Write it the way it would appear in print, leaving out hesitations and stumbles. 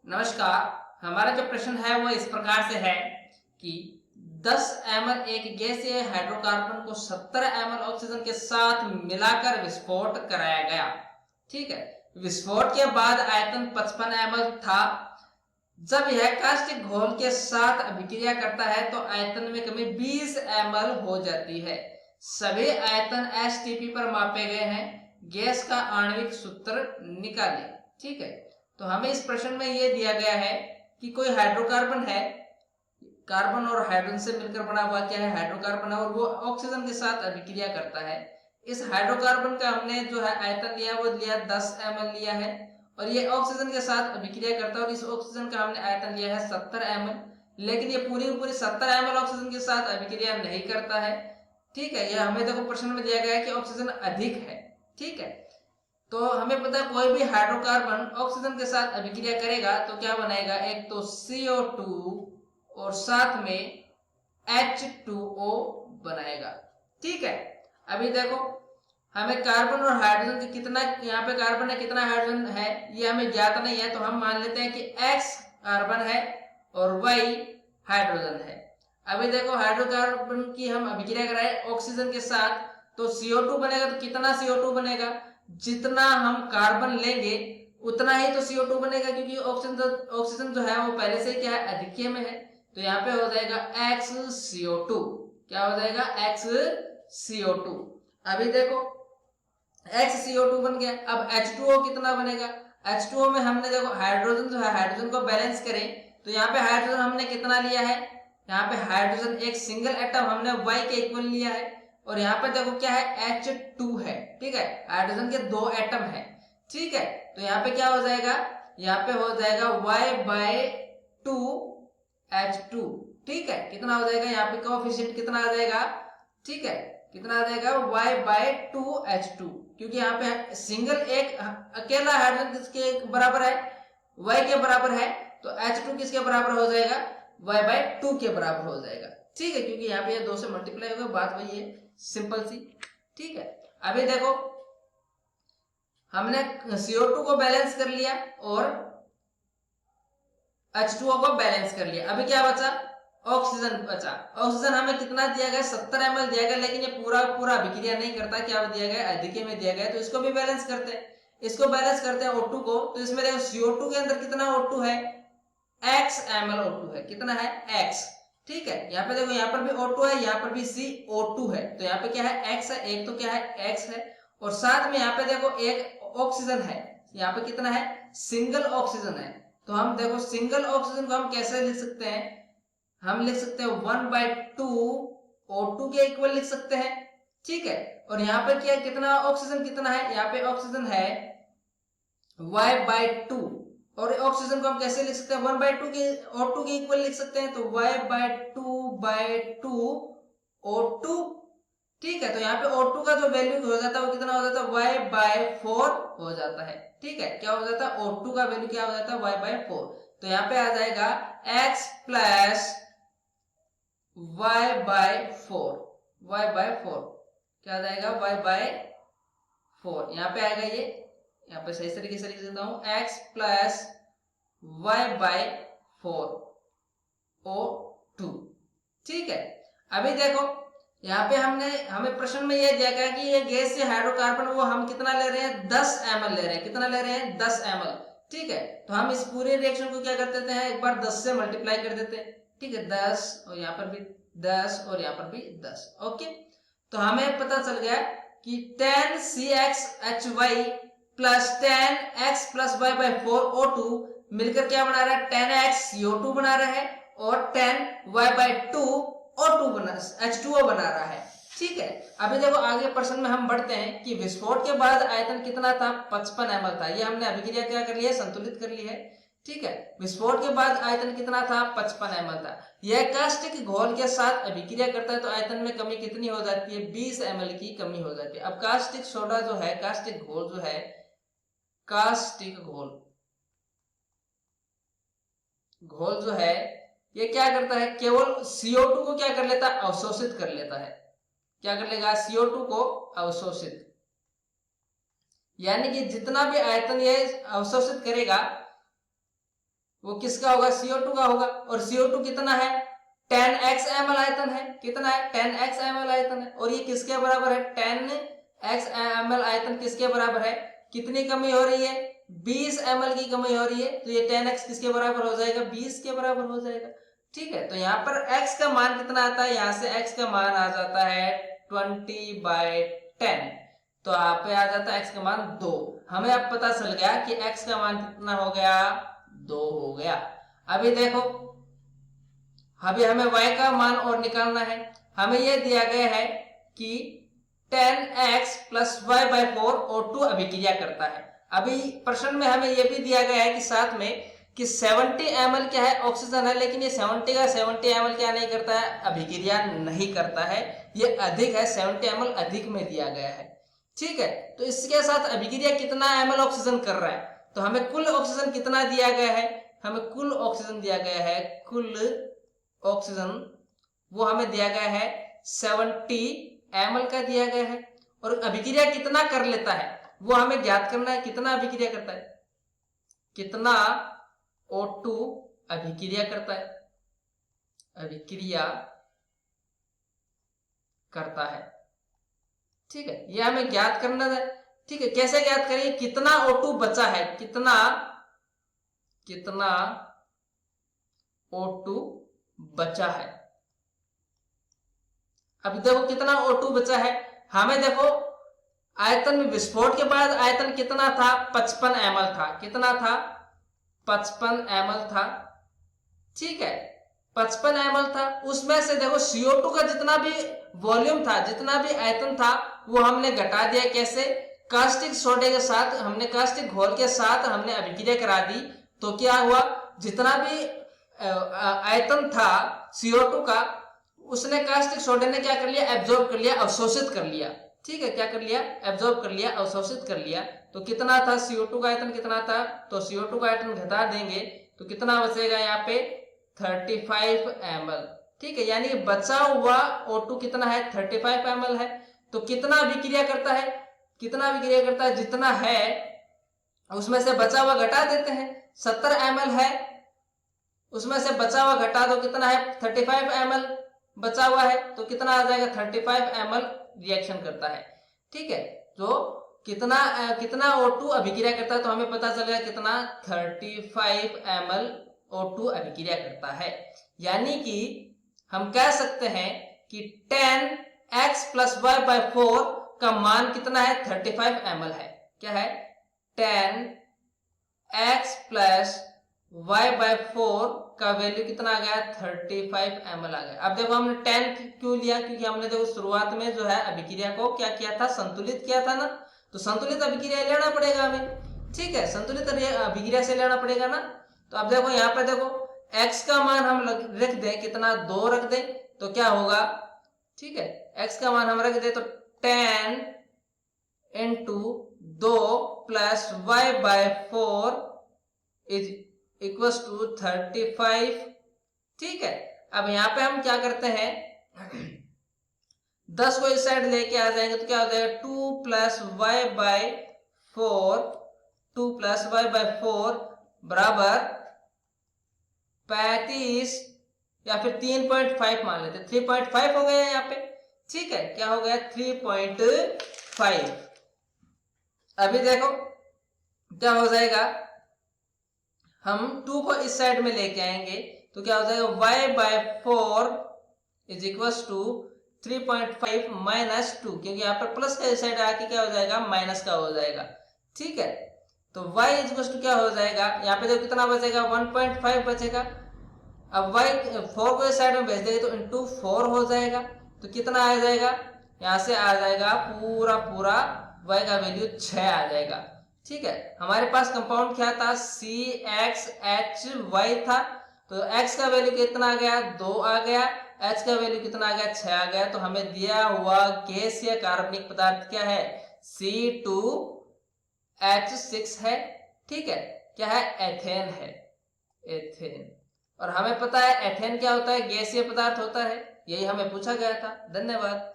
नमस्कार। हमारा जो प्रश्न है वो इस प्रकार से है कि 10 ml एक गैसीय हाइड्रोकार्बन को 70 ml ऑक्सीजन के साथ मिलाकर विस्फोट कराया गया। ठीक है, विस्फोट के बाद आयतन 55 ml था। जब यह कास्टिक घोल के साथ अभिक्रिया करता है तो आयतन में कमी 20 ml हो जाती है। सभी आयतन एसटीपी पर मापे गए हैं। गैस का आणविक सूत्र निकालें। ठीक है, तो हमें इस प्रश्न में यह दिया गया है कि कोई हाइड्रोकार्बन है, कार्बन और हाइड्रोजन से मिलकर बना हुआ क्या है, हाइड्रोकार्बन है, और वो ऑक्सीजन के साथ अभिक्रिया करता है। इस हाइड्रोकार्बन का हमने जो है आयतन लिया वो लिया 10 ml लिया है, और ये ऑक्सीजन के साथ अभिक्रिया करता है और इस ऑक्सीजन का हमने आयतन लिया है 70 ml। लेकिन ये पूरी पूरी 70 ml ऑक्सीजन के साथ अभिक्रिया नहीं करता है। ठीक है, यह हमें देखो प्रश्न में दिया गया है कि ऑक्सीजन अधिक है। ठीक है, तो हमें पता है कोई भी हाइड्रोकार्बन ऑक्सीजन के साथ अभिक्रिया करेगा तो क्या बनाएगा, एक तो CO2 और साथ में H2O बनाएगा। ठीक है, अभी देखो हमें कार्बन और हाइड्रोजन के कितना, यहाँ पे कार्बन है कितना हाइड्रोजन है ये हमें ज्ञात नहीं है, तो हम मान लेते हैं कि X कार्बन है और Y हाइड्रोजन है। अभी देखो हाइड्रोकार्बन की हम अभिक्रिया कराए ऑक्सीजन के साथ तो CO2 बनेगा, तो कितना CO2 बनेगा, जितना हम कार्बन लेंगे उतना ही तो CO2 बनेगा, क्योंकि ऑक्सीजन जो है वो पहले से क्या है, अधिक्य में है। तो यहाँ पे हो जाएगा XCO2। क्या हो जाएगा, XCO2। अभी देखो XCO2 बन गया। अब H2O कितना बनेगा, H2O में हमने देखो हाइड्रोजन जो है, हाइड्रोजन को बैलेंस करें तो यहाँ पे हाइड्रोजन हमने कितना लिया है, यहाँ पे हाइड्रोजन एक सिंगल एटम हमने Y के इक्वल लिया है, और यहाँ पे देखो क्या है, H2 है। ठीक है, हाइड्रोजन के दो एटम है। ठीक है, तो यहाँ पे क्या हो जाएगा, यहाँ पे हो जाएगा Y/2H2। ठीक है, कितना हो जाएगा, यहाँ पे कोएफिशिएंट कितना आ जाएगा, ठीक है, कितना आ जाएगा, Y/2H2, क्योंकि यहाँ पे सिंगल एक अकेला हाइड्रोजन किसके बराबर है, Y के बराबर है, तो H2 किसके बराबर हो जाएगा, Y/2 के बराबर हो जाएगा। ठीक है, क्योंकि यहाँ पे ये 2 से मल्टीप्लाई होगा, बात वही है, सिंपल सी। ठीक है, अभी देखो हमने CO2 को बैलेंस कर लिया और H2O को बैलेंस कर लिया। अभी क्या बचा, ऑक्सीजन बचा। ऑक्सीजन हमें कितना दिया गया, 70 ml दिया गया, लेकिन ये पूरा पूरा अभिक्रिया नहीं करता, क्या दिया गया, अधिक्य में दिया गया, तो इसको भी बैलेंस करते हैं। इसको बैलेंस करते हैं O2 को, तो इसमें देखो CO2 के अंदर कितना O2 है, X ml O2 है, कितना है, X। ठीक है, यहाँ पे देखो यहाँ पर भी O2 है, यहाँ पर भी CO2 है, तो यहाँ पे क्या है, X है, एक तो क्या है, X है, और साथ में यहाँ पे देखो एक ऑक्सीजन है, यहाँ पे कितना है, सिंगल ऑक्सीजन है। तो हम देखो सिंगल ऑक्सीजन को हम कैसे लिख सकते हैं, हम लिख सकते हैं 1/2 O2 के इक्वल लिख सकते हैं। ठीक है, और यहाँ पे क्या कितना ऑक्सीजन कितना है, यहाँ पे ऑक्सीजन है Y/2, और ऑक्सीजन को हम कैसे लिख सकते हैं, 1/2 के O2 के इक्वल लिख सकते हैं, तो Y/2/2 O2। ठीक है, तो यहाँ पे O2 का जो वैल्यू हो जाता है वो कितना हो जाता है, Y/4 हो जाता है। ठीक है, क्या हो जाता है, O2 का वैल्यू क्या हो जाता है, Y/4। तो यहाँ पे आ जाएगा X प्लस Y/4, Y/4 क्या आ जाएगा, Y/4, यहाँ पे आएगा ये, यहाँ पे सही तरीके से लिख देता हूं, X प्लस Y/4 O2। ठीक है, अभी देखो यहाँ पे हमें प्रश्न में यह दिया गया कि ये गैस से हाइड्रोकार्बन वो हम कितना ले रहे हैं, 10 ml ले रहे हैं, कितना ले रहे हैं, 10 ml। ठीक है, तो हम इस पूरे रिएक्शन को क्या कर देते हैं, एक बार 10 से मल्टीप्लाई कर देते हैं। ठीक है, 10 और यहाँ पर भी 10 और यहाँ पर भी 10। ओके, तो हमें पता चल गया कि 10CxHy plus 10x plus Y/4 O2 मिलकर क्या बना रहा है, 10x CO2 बना रहा है, और 10Y/2 O2 बना, H2O बना रहा है। ठीक है, अभी देखो आगे प्रश्न में हम बढ़ते हैं कि विस्फोट के बाद आयतन कितना था, 55 ml था। ये हमने अभिक्रिया क्या कर लिया, संतुलित कर ली है। ठीक है, विस्फोट के बाद आयतन कितना था, 55 ml था। यह कास्टिक घोल के साथ अभिक्रिया करता है तो आयतन में कमी कितनी हो जाती है, 20 ml की कमी हो जाती है। अब कास्टिक सोडा जो है, कास्टिक घोल जो है, कास्टिक घोल जो है ये क्या करता है, केवल CO2 को क्या कर लेता है, अवशोषित कर लेता है। क्या कर लेगा, CO2 को अवशोषित, यानी कि जितना भी आयतन ये अवशोषित करेगा वो किसका होगा, CO2 का होगा। और CO2 कितना है, 10x ml आयतन है। कितना है, 10x ml आयतन है। और ये किसके बराबर है, 10x ml आयतन किसके बराबर है, कितनी कमी हो रही है, 20 ml की कमी हो रही है। तो ये 10x किसके बराबर हो जाएगा, 20 के बराबर हो जाएगा। ठीक है, तो यहाँ पर x का मान कितना आता है, यहाँ से x का मान आ जाता है 20/10। तो यहाँ पे आ जाता है x का मान 2। हमें अब पता चल गया कि x का मान कितना हो गया, 2 हो गया। अभी देखो, अभी हमें y का मान और निकालना है। हमें यह दिया गया है कि 10x + y/4 O2 अभिक्रिया करता है। अभी प्रश्न में हमें यह भी दिया गया है कि साथ में कि 70 ml क्या है, ऑक्सीजन है। लेकिन ये 70 का 70 ml क्या नहीं करता है, अभिक्रिया नहीं करता है। ये अधिक है, 70 ml अधिक में दिया गया है। ठीक है, तो इसके साथ अभिक्रिया कितना ml ऑक्सीजन कर रहा है, तो हमें कुल ऑक्सीजन कितना दिया गया है, हमें कुल ऑक्सीजन दिया गया है, कुल ऑक्सीजन वो हमें दिया गया है 70 ml का दिया गया है। और अभिक्रिया कितना कर लेता है वो हमें ज्ञात करना है, कितना अभिक्रिया करता है, कितना O2 अभिक्रिया करता है, अभिक्रिया करता है। ठीक है, ये हमें ज्ञात करना है। ठीक है, कैसे ज्ञात करेंगे, कितना O2 बचा है, कितना O2 बचा है। अभी देखो कितना O2 बचा है, हमें देखो आयतन विस्फोट के बाद आयतन कितना था, 55 ml था। कितना था, 55 ml था। ठीक है, 55 ml था। उसमें से देखो CO2 का जितना भी वॉल्यूम था, जितना भी आयतन था, वो हमने घटा दिया। कैसे, कास्टिक सोडे के साथ, हमने कास्टिक घोल के साथ हमने अभिक्रिया करा दी। तो क्या हुआ, जितना भी आयतन था CO2 का, उसने कास्टिक सोडे ने क्या कर लिया, एब्जॉर्ब कर लिया, अवशोषित कर लिया। ठीक है, क्या कर लिया, एब्जॉर्ब कर लिया, अवशोषित कर लिया। तो कितना था, CO2 का आयतन कितना था, तो CO2 का आयतन घटा देंगे तो कितना बचेगा यहाँ पे, 35 ml। ठीक है, यानी बचा हुआ O2 कितना है, 35 ml है। तो कितना अभिक्रिया करता है, कितना अभिक्रिया करता है, जितना है उसमें से बचा हुआ घटा देते हैं। 70 ml है, उसमें से बचा हुआ घटा दो, कितना है, 35 ml बचा हुआ है। तो कितना आ जाएगा, 35 ml रिएक्शन करता है। ठीक है, तो कितना O2 अभिक्रिया करता है, तो हमें पता चलेगा कितना, 35 ml O2 अभिक्रिया करता है। यानी कि हम कह सकते हैं कि 10x + y/4 का मान कितना है, 35 ml है। क्या है, 10x + y/4 का वैल्यू कितना आ गया, 35 ml आ गया। अब देखो हमने 10 क्यों लिया, क्योंकि हमने देखो शुरुआत में जो है अभिक्रिया को क्या किया था, संतुलित किया था ना। तो संतुलित अभिक्रिया लेना पड़ेगा हमें। ठीक है, संतुलित अभिक्रिया से लेना पड़ेगा ना। तो अब देखो यहाँ पे देखो x का मान हम रख दें, कितना, 2 रख दें, तो क्या होगा। ठीक है, x का मान हम रख दें तो 10 × 2 + y/4 = 35। ठीक है, अब यहाँ पे हम क्या करते हैं, 10 को इस साइड लेके आ जाएंगे तो क्या हो जाएगा, 2 + y/4 बराबर 35 या फिर 3.5 मान लेते, 3.5 हो गया यहाँ पे। ठीक है, क्या हो गया, 3.5। अभी देखो क्या हो जाएगा, हम 2 को इस साइड में लेके आएंगे तो क्या हो जाएगा, y/4 = 3.5 - 2, क्योंकि यहाँ पर प्लस का इस साइड आके क्या हो जाएगा, माइनस का हो जाएगा। ठीक है, तो y = क्या हो जाएगा, यहाँ पे देखो कितना बचेगा, 1.5 बचेगा। अब y 4 को इस साइड में भेज देंगे तो इंटू 4 हो जाएगा। तो कितना आ जाएगा, यहाँ से आ जाएगा पूरा y का वैल्यू 6 आ जाएगा। ठीक है, हमारे पास कंपाउंड क्या था, CxHy था। तो x का वैल्यू कितना आ गया, 2 आ गया। H का वैल्यू कितना आ गया, 6 आ गया। तो हमें दिया हुआ गैसीय कार्बनिक पदार्थ क्या है, C2H6 है। ठीक है, क्या है, एथेन है, एथेन। और हमें पता है एथेन क्या होता है, गैसीय पदार्थ होता है। यही हमें पूछा गया था। धन्यवाद।